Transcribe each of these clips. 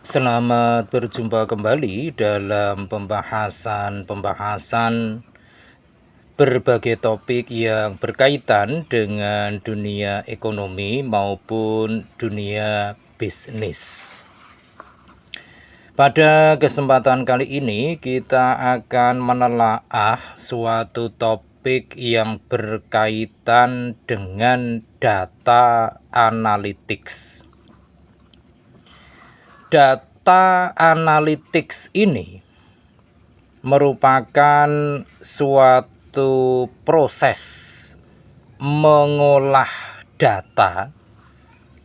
Selamat berjumpa kembali dalam pembahasan berbagai topik yang berkaitan dengan dunia ekonomi maupun dunia bisnis. Pada kesempatan kali ini kita akan menelaah suatu topik yang berkaitan dengan data analytics. Data analytics ini merupakan suatu proses mengolah data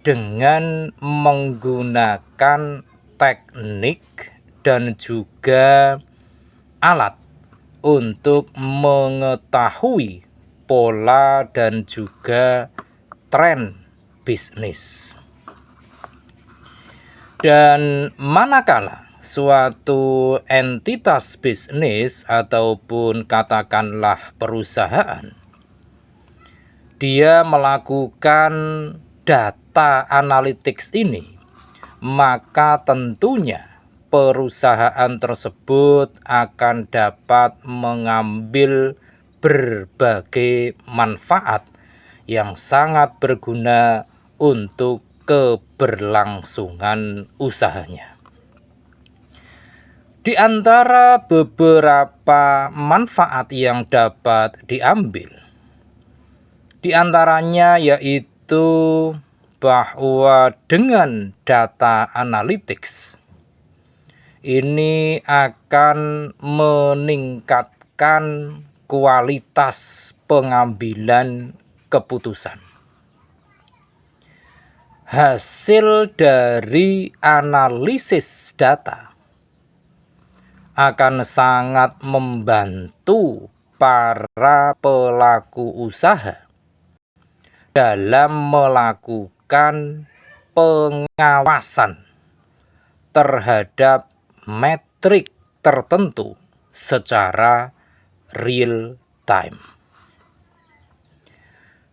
dengan menggunakan teknik dan juga alat untuk mengetahui pola dan juga tren bisnis. Dan manakala suatu entitas bisnis ataupun katakanlah perusahaan, dia melakukan data analytics ini, maka tentunya perusahaan tersebut akan dapat mengambil berbagai manfaat yang sangat berguna untuk keberlangsungan usahanya. Di antara beberapa manfaat yang dapat diambil, di antaranya yaitu bahwa dengan data analytics ini akan meningkatkan kualitas pengambilan keputusan. Hasil dari analisis data akan sangat membantu para pelaku usaha dalam melakukan pengawasan terhadap metrik tertentu secara real time.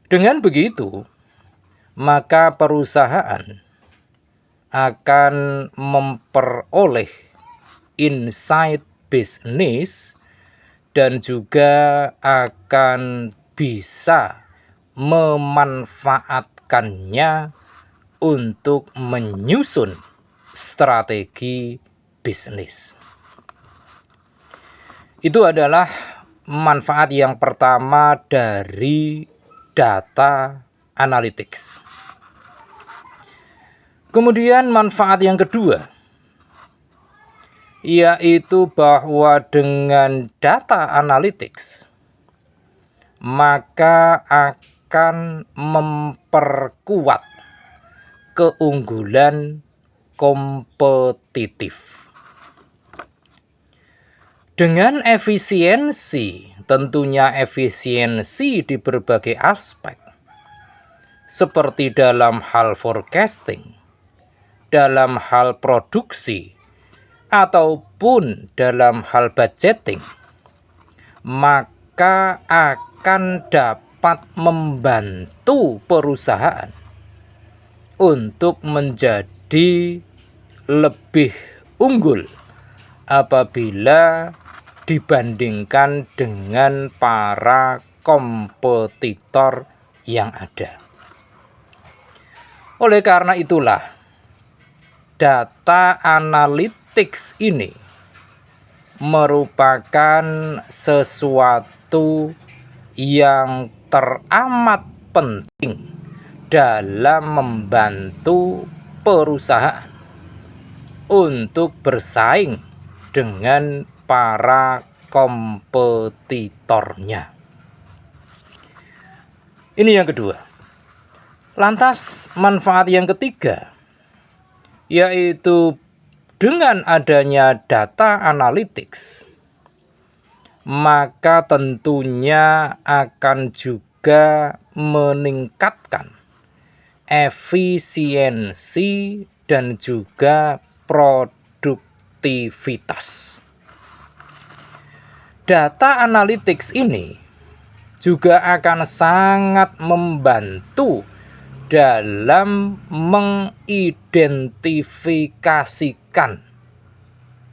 Dengan begitu, maka perusahaan akan memperoleh insight bisnis dan juga akan bisa memanfaatkannya untuk menyusun strategi bisnis. Itu adalah manfaat yang pertama dari data analytics. Kemudian manfaat yang kedua, yaitu bahwa dengan data analytics maka akan memperkuat keunggulan kompetitif. Dengan efisiensi, tentunya efisiensi di berbagai aspek, seperti dalam hal forecasting, dalam hal produksi, ataupun dalam hal budgeting, maka akan dapat membantu perusahaan untuk menjadi lebih unggul apabila dibandingkan dengan para kompetitor yang ada. Oleh karena itulah, data analytics ini merupakan sesuatu yang teramat penting dalam membantu perusahaan untuk bersaing dengan para kompetitornya. Ini yang kedua. Lantas manfaat yang ketiga, yaitu dengan adanya data analytics, maka tentunya akan juga meningkatkan efisiensi dan juga produktivitas. Data analytics ini juga akan sangat membantu dalam mengidentifikasikan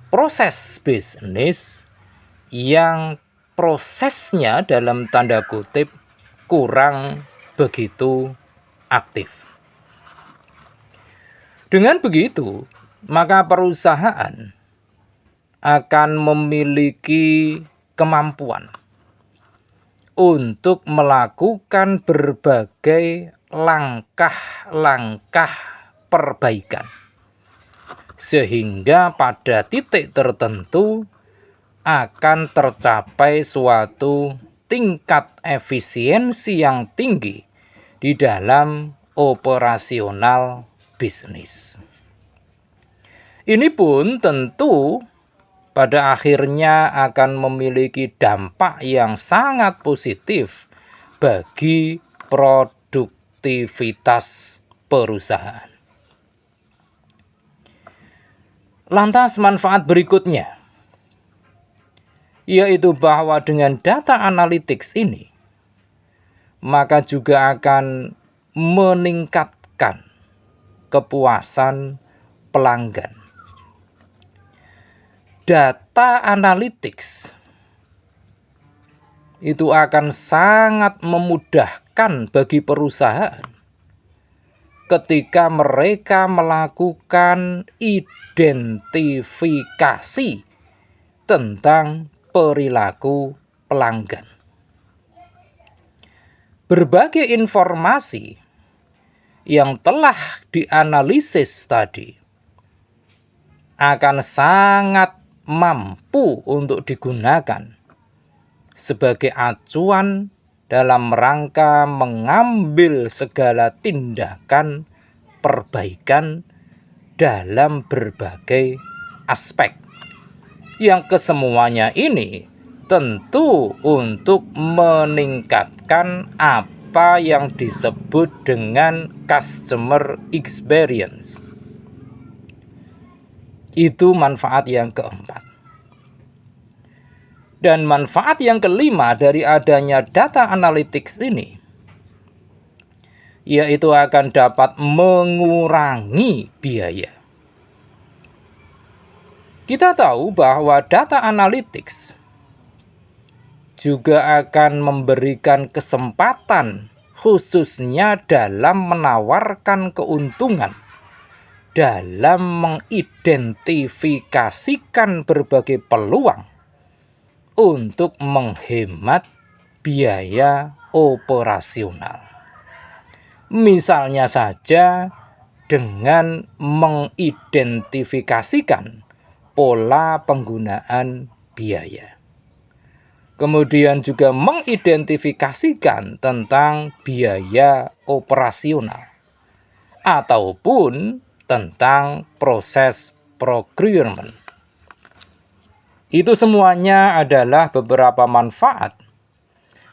proses bisnis yang prosesnya dalam tanda kutip kurang begitu aktif. Dengan begitu, maka perusahaan akan memiliki kemampuan untuk melakukan berbagai langkah-langkah perbaikan, sehingga pada titik tertentu akan tercapai suatu tingkat efisiensi yang tinggi di dalam operasional bisnis. Ini pun tentu pada akhirnya akan memiliki dampak yang sangat positif bagi produktivitas perusahaan. Lantas manfaat berikutnya, yaitu bahwa dengan data analytics ini, maka juga akan meningkatkan kepuasan pelanggan. Data analytics itu akan sangat memudahkan bagi perusahaan ketika mereka melakukan identifikasi tentang perilaku pelanggan. Berbagai informasi yang telah dianalisis tadi akan sangat mampu untuk digunakan sebagai acuan dalam rangka mengambil segala tindakan perbaikan dalam berbagai aspek, yang kesemuanya ini tentu untuk meningkatkan apa yang disebut dengan customer experience. Itu manfaat yang keempat. Dan manfaat yang kelima dari adanya data analytics ini, yaitu akan dapat mengurangi biaya. Kita tahu bahwa data analytics juga akan memberikan kesempatan khususnya dalam menawarkan keuntungan dalam mengidentifikasikan berbagai peluang untuk menghemat biaya operasional. Misalnya saja dengan mengidentifikasikan pola penggunaan biaya. Kemudian juga mengidentifikasikan tentang biaya operasional ataupun tentang proses procurement. Itu semuanya adalah beberapa manfaat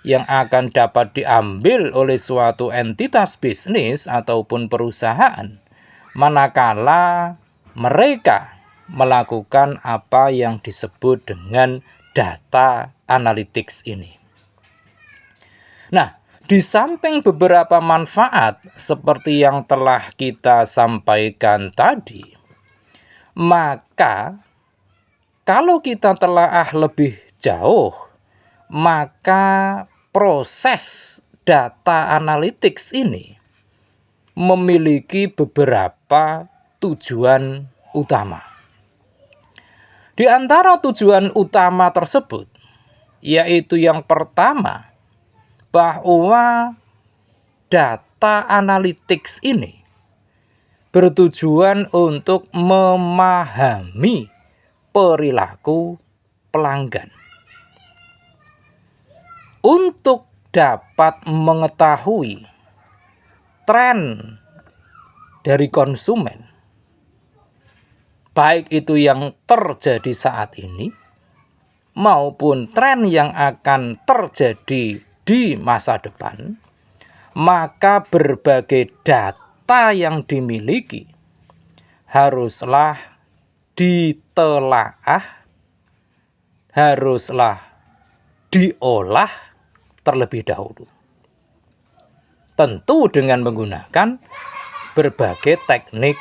yang akan dapat diambil oleh suatu entitas bisnis ataupun perusahaan manakala mereka melakukan apa yang disebut dengan data analytics ini. Nah, di samping beberapa manfaat seperti yang telah kita sampaikan tadi, maka kalau kita telaah lebih jauh, maka proses data analytics ini memiliki beberapa tujuan utama. Di antara tujuan utama tersebut, yaitu yang pertama, bahwa data analytics ini bertujuan untuk memahami perilaku pelanggan. Untuk dapat mengetahui tren dari konsumen, baik itu yang terjadi saat ini maupun tren yang akan terjadi di masa depan, maka berbagai data yang dimiliki haruslah ditelaah, haruslah diolah terlebih dahulu. tentu dengan menggunakan berbagai teknik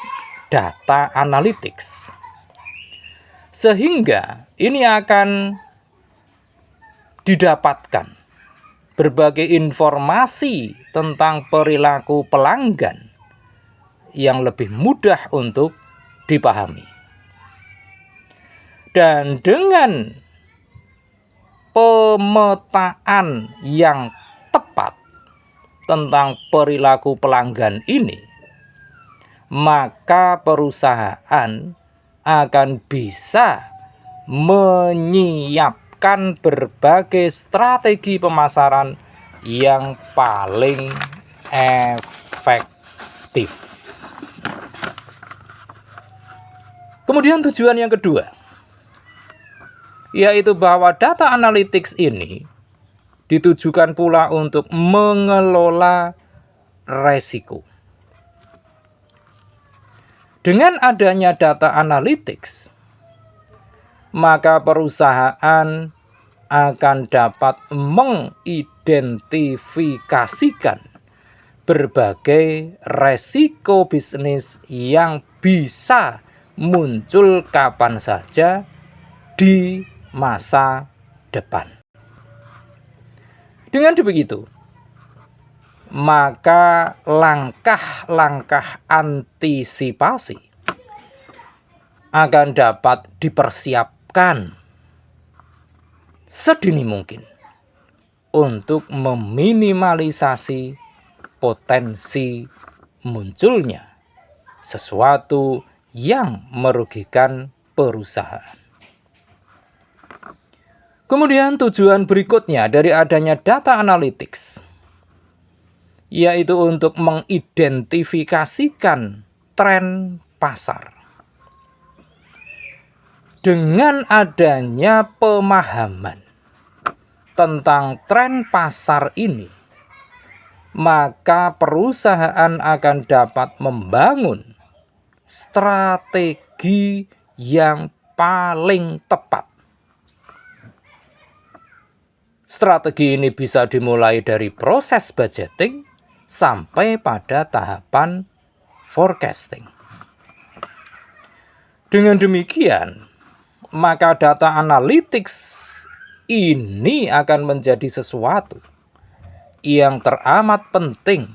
data analytics. Sehingga ini akan didapatkan berbagai informasi tentang perilaku pelanggan yang lebih mudah untuk dipahami. Dan dengan pemetaan yang tepat tentang perilaku pelanggan ini, maka perusahaan akan bisa menyiapkan berbagai strategi pemasaran yang paling efektif. Kemudian tujuan yang kedua, yaitu bahwa data analytics ini ditujukan pula untuk mengelola resiko. Dengan adanya data analytics, maka perusahaan akan dapat mengidentifikasikan berbagai resiko bisnis yang bisa muncul kapan saja di masa depan. Dengan begitu, maka langkah-langkah antisipasi akan dapat dipersiapkan sedini mungkin untuk meminimalisasi potensi munculnya sesuatu yang merugikan perusahaan. Kemudian tujuan berikutnya dari adanya data analytics, yaitu untuk mengidentifikasikan tren pasar. Dengan adanya pemahaman tentang tren pasar ini, maka perusahaan akan dapat membangun strategi yang paling tepat. Strategi ini bisa dimulai dari proses budgeting sampai pada tahapan forecasting. Dengan demikian, maka data analytics ini akan menjadi sesuatu yang teramat penting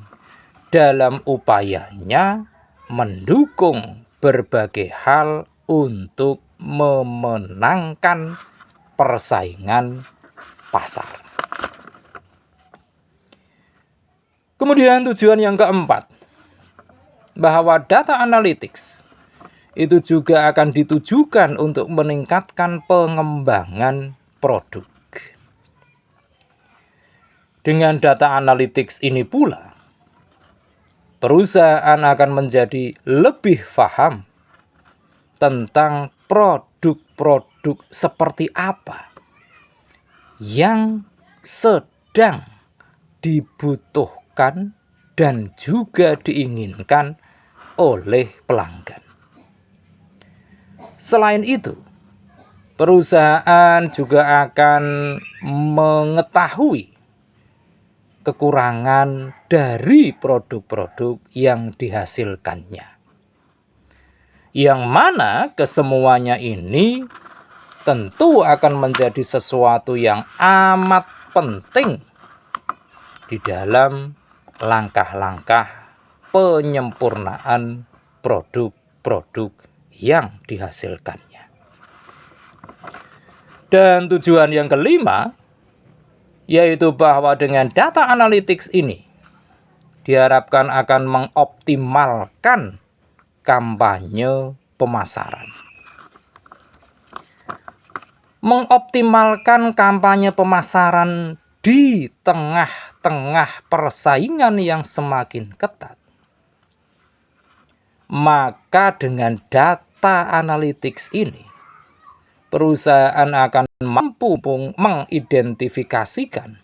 dalam upayanya mendukung berbagai hal untuk memenangkan persaingan pasar. Kemudian tujuan yang keempat, bahwa data analytics itu juga akan ditujukan untuk meningkatkan pengembangan produk. Dengan data analytics ini pula, perusahaan akan menjadi lebih paham tentang produk-produk seperti apa yang sedang dibutuhkan dan juga diinginkan oleh pelanggan. Selain itu, perusahaan juga akan mengetahui kekurangan dari produk-produk yang dihasilkannya, yang mana kesemuanya ini tentu akan menjadi sesuatu yang amat penting di dalam langkah-langkah penyempurnaan produk-produk yang dihasilkannya. Dan tujuan yang kelima, yaitu bahwa dengan data analytics ini diharapkan akan mengoptimalkan kampanye pemasaran. Mengoptimalkan kampanye pemasaran di tengah-tengah persaingan yang semakin ketat, maka dengan data analytics ini perusahaan akan mampu mengidentifikasikan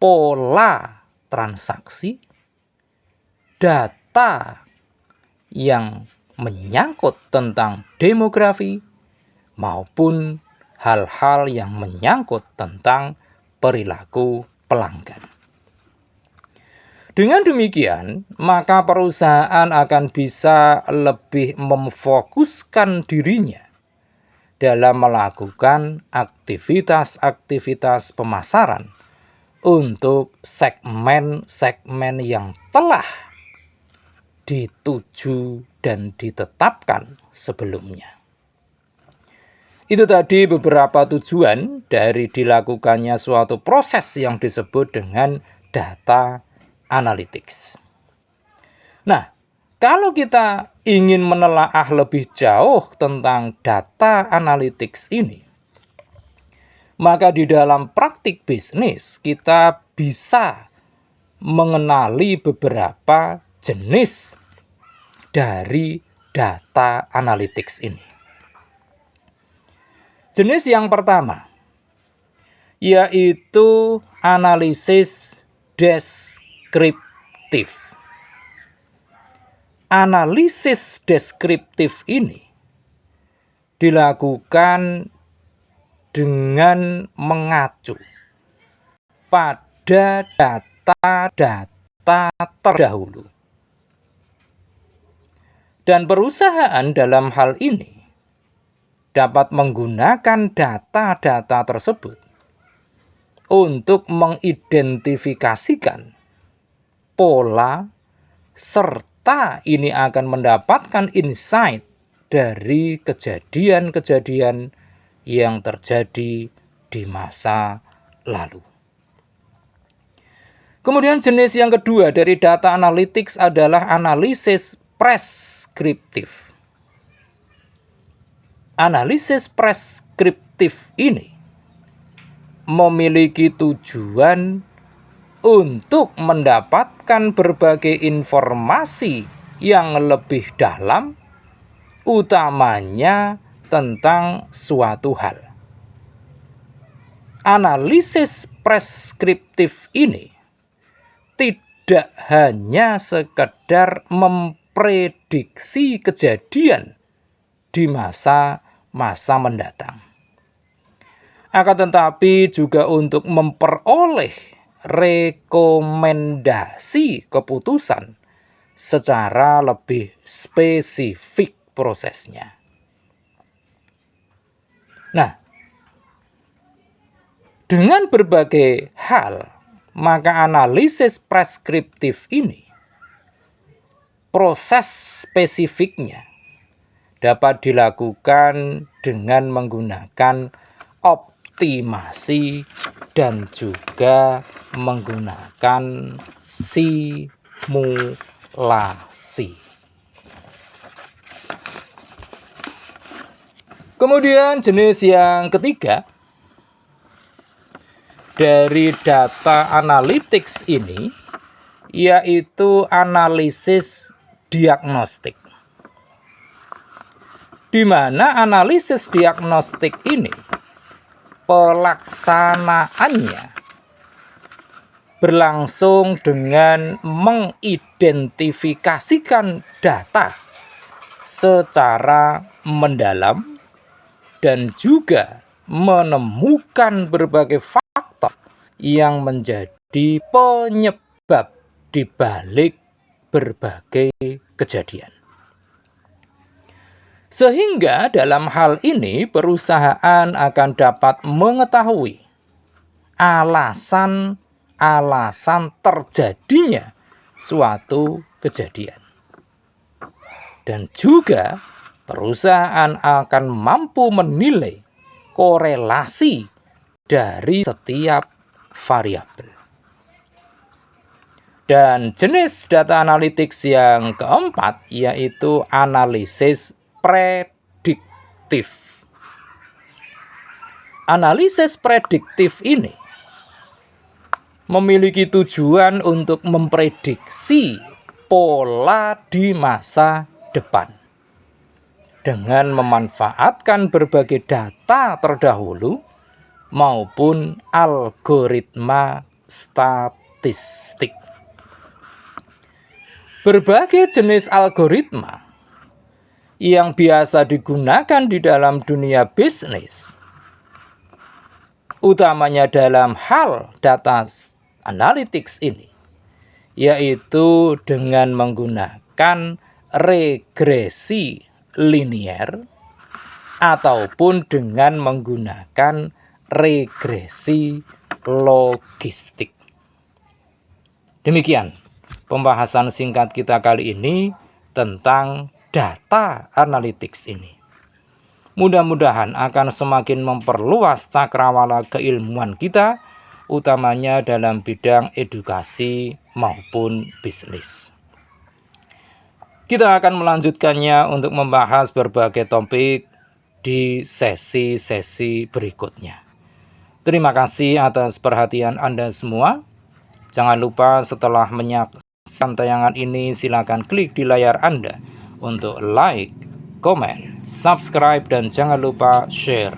pola transaksi, data yang menyangkut tentang demografi, maupun hal-hal yang menyangkut tentang perilaku pelanggan. Dengan demikian, maka perusahaan akan bisa lebih memfokuskan dirinya dalam melakukan aktivitas-aktivitas pemasaran untuk segmen-segmen yang telah dituju dan ditetapkan sebelumnya. Itu tadi beberapa tujuan dari dilakukannya suatu proses yang disebut dengan data analytics. Nah, kalau kita ingin menelaah lebih jauh tentang data analytics ini, maka di dalam praktik bisnis kita bisa mengenali beberapa jenis dari data analytics ini. Jenis yang pertama yaitu analisis deskriptif. Analisis deskriptif ini dilakukan dengan mengacu pada data-data terdahulu. Dan perusahaan dalam hal ini dapat menggunakan data-data tersebut untuk mengidentifikasikan pola serta ini akan mendapatkan insight dari kejadian-kejadian yang terjadi di masa lalu. Kemudian jenis yang kedua dari data analytics adalah analisis preskriptif. Analisis preskriptif ini memiliki tujuan untuk mendapatkan berbagai informasi yang lebih dalam, utamanya tentang suatu hal. Analisis preskriptif ini tidak hanya sekedar memprediksi kejadian di masa mendatang, akan tetapi juga untuk memperoleh rekomendasi keputusan secara lebih spesifik prosesnya. Nah, dengan berbagai hal, maka analisis preskriptif ini, proses spesifiknya dapat dilakukan dengan menggunakan optimasi dan juga menggunakan simulasi. Kemudian jenis yang ketiga dari data analytics ini yaitu analisis diagnostik. Di mana analisis diagnostik ini pelaksanaannya berlangsung dengan mengidentifikasikan data secara mendalam dan juga menemukan berbagai faktor yang menjadi penyebab di balik berbagai kejadian. Sehingga dalam hal ini perusahaan akan dapat mengetahui alasan terjadinya suatu kejadian. Dan juga perusahaan akan mampu menilai korelasi dari setiap variabel. Dan jenis data analytics yang keempat yaitu analisis prediktif. Analisis prediktif ini memiliki tujuan untuk memprediksi pola di masa depan dengan memanfaatkan berbagai data terdahulu maupun algoritma statistik. Berbagai jenis algoritma yang biasa digunakan di dalam dunia bisnis, utamanya dalam hal data analytics ini, yaitu dengan menggunakan regresi linier ataupun dengan menggunakan regresi logistik. Demikian pembahasan singkat kita kali ini tentang data analytics ini. Mudah-mudahan akan semakin memperluas cakrawala keilmuan kita, utamanya dalam bidang edukasi maupun bisnis. Kita akan melanjutkannya untuk membahas berbagai topik di sesi-sesi berikutnya. Terima kasih atas perhatian Anda semua. Jangan lupa setelah menyaksikan tayangan ini, silakan klik di layar Anda untuk like, komen, subscribe, dan jangan lupa share.